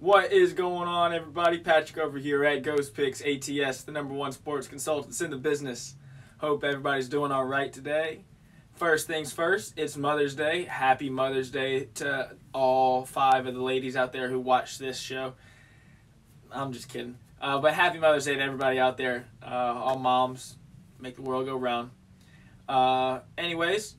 What is going on, everybody? Patrick over here at GhostPicksATS, the #1 sports consultants in the business. Hope everybody's doing all right today. First things first, it's Mother's Day. Happy Mother's Day to all 5 of the ladies out there who watch this show. I'm just kidding. But happy Mother's Day to everybody out there. All moms, make the world go round. Anyways,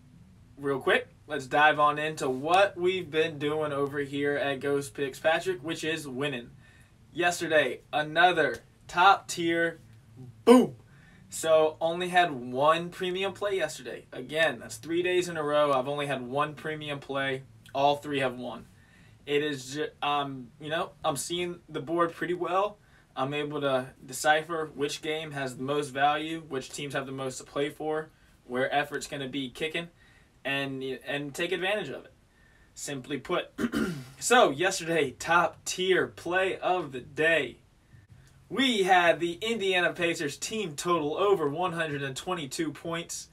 real quick, let's dive on into what we've been doing over here at GhostPicks Patrick, which is winning. Yesterday, another top tier boom. So only had one premium play yesterday. Again, that's 3 days in a row. I've only had one premium play. All 3 have won. It is just, I'm seeing the board pretty well. I'm able to decipher which game has the most value, which teams have the most to play for, where effort's going to be kicking, and take advantage of it. Simply put. So yesterday, top tier play of the day. We had the Indiana Pacers team total over 122 points.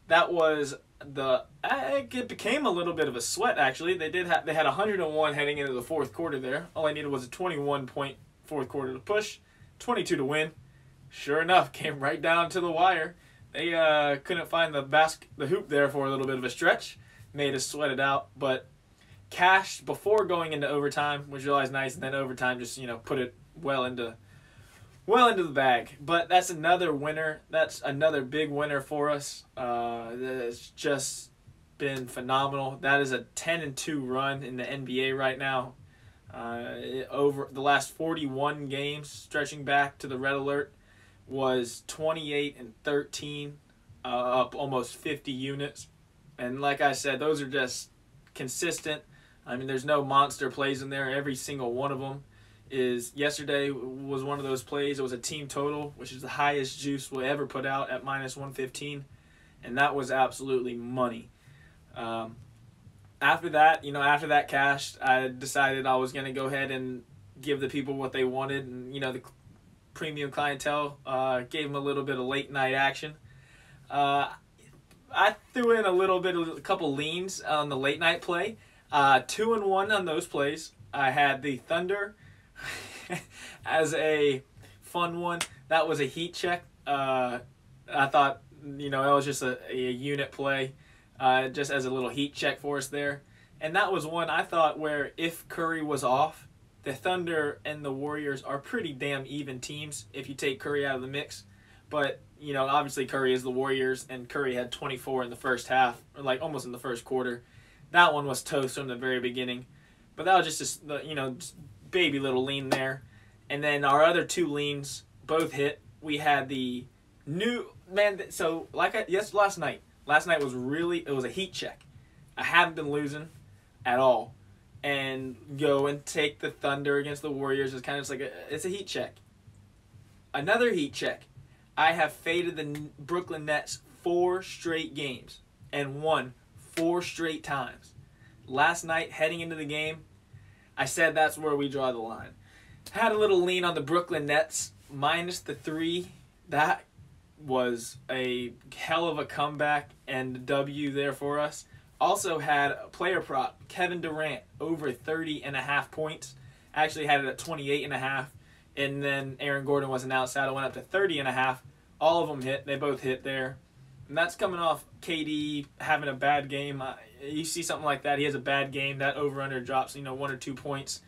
That was it became a little bit of a sweat actually. They had 101 heading into the fourth quarter there. All I needed was a 21-point fourth quarter to push, 22 to win. Sure enough, came right down to the wire. They couldn't find the hoop there for a little bit of a stretch. Made us sweat it out, but cashed before going into overtime, which was always nice, and then overtime just put it well into the bag. But that's another winner. That's another big winner for us. It's just been phenomenal. That is a 10-2 run in the NBA right now. Over the last 41 games, stretching back to the red alert, was 28-13, up almost 50 units. And like I said, those are just consistent. I mean, there's no monster plays in there. Every single one of them is. Yesterday was one of those plays. It was a team total, which is the highest juice we'll ever put out at -115. And that was absolutely money. After that cash, I decided I was going to go ahead and give the people what they wanted. And, the premium clientele, gave them a little bit of late night action. I threw in a couple leans on the late night play. 2-1 on those plays. I had the Thunder as a fun one. That was a heat check. I thought, it was just a unit play, just as a little heat check for us there. And that was one I thought where if Curry was off, the Thunder and the Warriors are pretty damn even teams if you take Curry out of the mix. But, obviously Curry is the Warriors, and Curry had 24 in the first half, or like almost in the first quarter. That one was toast from the very beginning. But that was just baby little lean there. And then our other 2 leans both hit. We had the new, so last night. Last night it was a heat check. I haven't been losing at all. And go and take the Thunder against the Warriors is kind of just it's a heat check. Another heat check. I have faded the Brooklyn Nets 4 straight games and won 4 straight times. Last night, heading into the game, I said that's where we draw the line. Had a little lean on the Brooklyn Nets, -3. That was a hell of a comeback and W there for us. Also had a player prop, Kevin Durant, over 30.5 points. Actually had it at 28.5. And then Aaron Gordon was announced out. It went up to 30.5. All of them hit. They both hit there. And that's coming off KD having a bad game. You see something like that, he has a bad game, that over-under drops 1 or 2 points.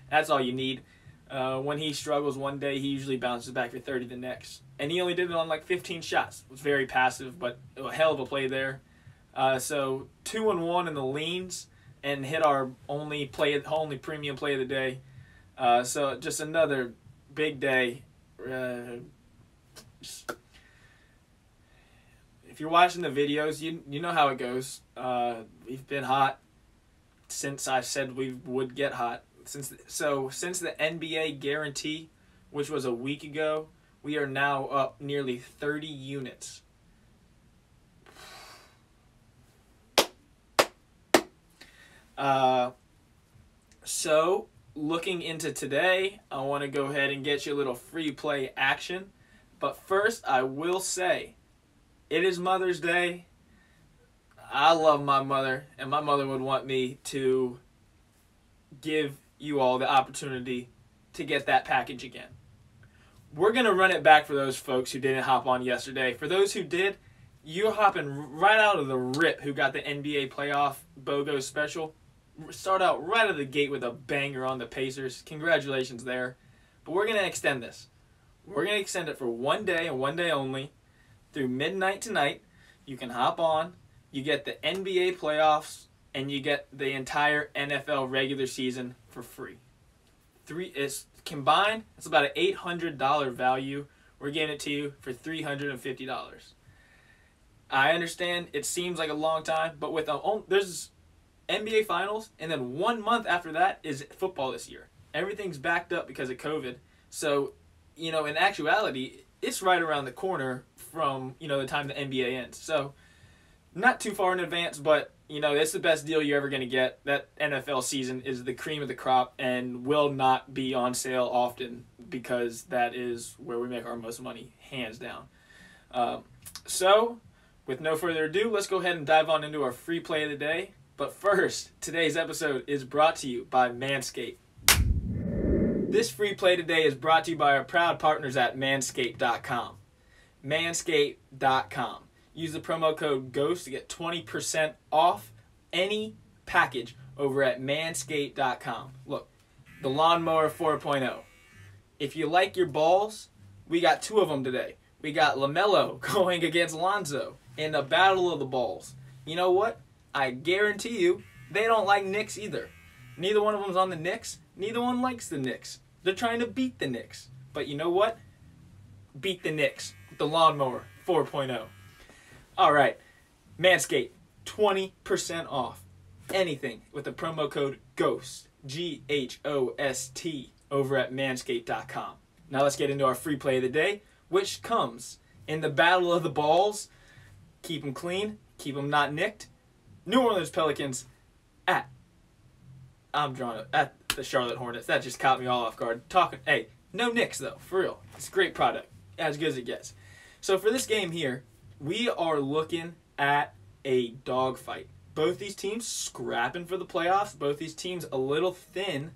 That's all you need. When he struggles one day, he usually bounces back for 30 the next. And he only did it on 15 shots. It was very passive, but a hell of a play there. So 2-1 in the leans and hit our only premium play of the day. So just another big day. If you're watching the videos, you know how it goes. We've been hot since I said we would get hot. Since the NBA guarantee, which was a week ago, we are now up nearly 30 units. So looking into today, I want to go ahead and get you a little free play action. But first, I will say, it is Mother's Day. I love my mother, and my mother would want me to give you all the opportunity to get that package again. We're going to run it back for those folks who didn't hop on yesterday. For those who did, you're hopping right out of the rip who got the NBA playoff BOGO special. Start out right out of the gate with a banger on the Pacers. Congratulations there. But we're going to extend this. We're going to extend it for one day and one day only through midnight tonight. You can hop on. You get the NBA playoffs and you get the entire NFL regular season for free. Combined, it's about an $800 value. We're giving it to you for $350. I understand it seems like a long time, but with there's NBA Finals, and then 1 month after that is football this year. Everything's backed up because of COVID. So, in actuality, it's right around the corner from, the time the NBA ends. So, not too far in advance, but, it's the best deal you're ever going to get. That NFL season is the cream of the crop and will not be on sale often because that is where we make our most money, hands down. So, with no further ado, let's go ahead and dive on into our free play of the day. But first, today's episode is brought to you by Manscaped. This free play today is brought to you by our proud partners at Manscaped.com. Manscaped.com. Use the promo code GHOST to get 20% off any package over at Manscaped.com. Look, the Lawnmower 4.0. If you like your balls, we got two of them today. We got LaMelo going against Lonzo in the battle of the balls. You know what? I guarantee you they don't like Knicks either. Neither one of them's on the Knicks. Neither one likes the Knicks. They're trying to beat the Knicks. But you know what? Beat the Knicks with the Lawnmower 4.0. All right, Manscaped, 20% off anything with the promo code GHOST, G-H-O-S-T, over at Manscaped.com. Now let's get into our free play of the day, which comes in the battle of the balls. Keep them clean, keep them not nicked. New Orleans Pelicans at the Charlotte Hornets. That just caught me all off guard. Hey, no Knicks though, for real. It's a great product, as good as it gets. So for this game here, we are looking at a dogfight. Both these teams scrapping for the playoffs. Both these teams a little thin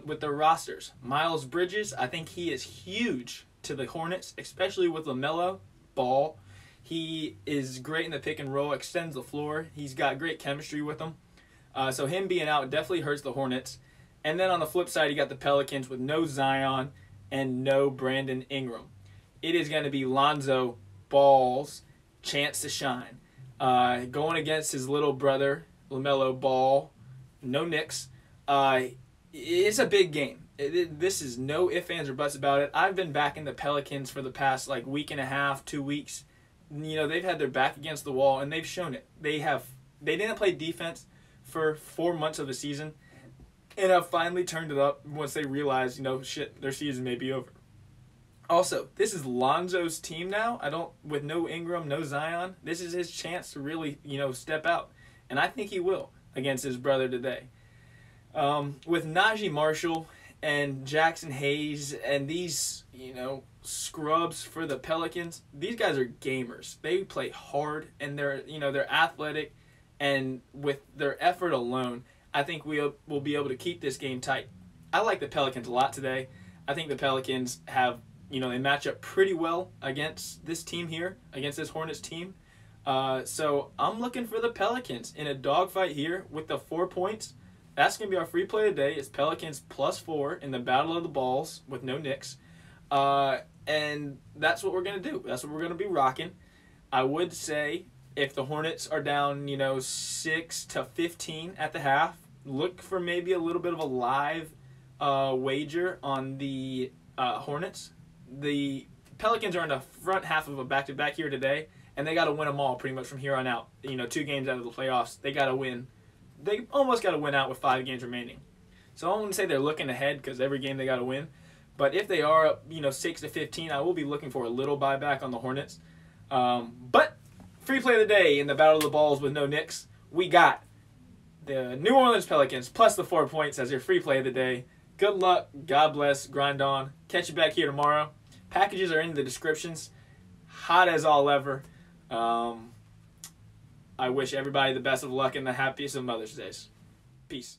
with their rosters. Miles Bridges, I think he is huge to the Hornets, especially with LaMelo Ball. He is great in the pick and roll, extends the floor. He's got great chemistry with them. So him being out definitely hurts the Hornets. And then on the flip side, you got the Pelicans with no Zion and no Brandon Ingram. It is going to be Lonzo Ball's chance to shine. Going against his little brother, LaMelo Ball, no Knicks. It's a big game. This is no ifs, ands, or buts about it. I've been backing the Pelicans for the past week and a half, 2 weeks. They've had their back against the wall, and they've shown it. They didn't play defense for 4 months of the season, and have finally turned it up once they realized, shit, their season may be over. Also, this is Lonzo's team now. With no Ingram, no Zion, this is his chance to really, step out. And I think he will against his brother today. With Najee Marshall and Jackson Hayes and these, scrubs for the Pelicans, these guys are gamers. They play hard and they're athletic, and with their effort alone, I think we'll be able to keep this game tight. I like the Pelicans a lot today. I think the Pelicans have they match up pretty well against this team here, against this Hornets team. So I'm looking for the Pelicans in a dogfight here with the 4 points. That's going to be our free play today. It's Pelicans +4 in the battle of the balls with no Knicks. And that's what we're going to do. That's what we're going to be rocking. I would say if the Hornets are down, 6-15 at the half, look for maybe a little bit of a live wager on the Hornets. The Pelicans are in the front half of a back-to-back here today, and they got to win them all pretty much from here on out. 2 games out of the playoffs, they got to win. They almost got to win out with 5 games remaining. So I wouldn't say they're looking ahead because every game they got to win. But if they are up, 6-15, I will be looking for a little buyback on the Hornets. But free play of the day in the battle of the balls with no Knicks, we got the New Orleans Pelicans plus the 4 points as your free play of the day. Good luck. God bless. Grind on. Catch you back here tomorrow. Packages are in the descriptions. Hot as all ever. I wish everybody the best of luck and the happiest of Mother's Days. Peace.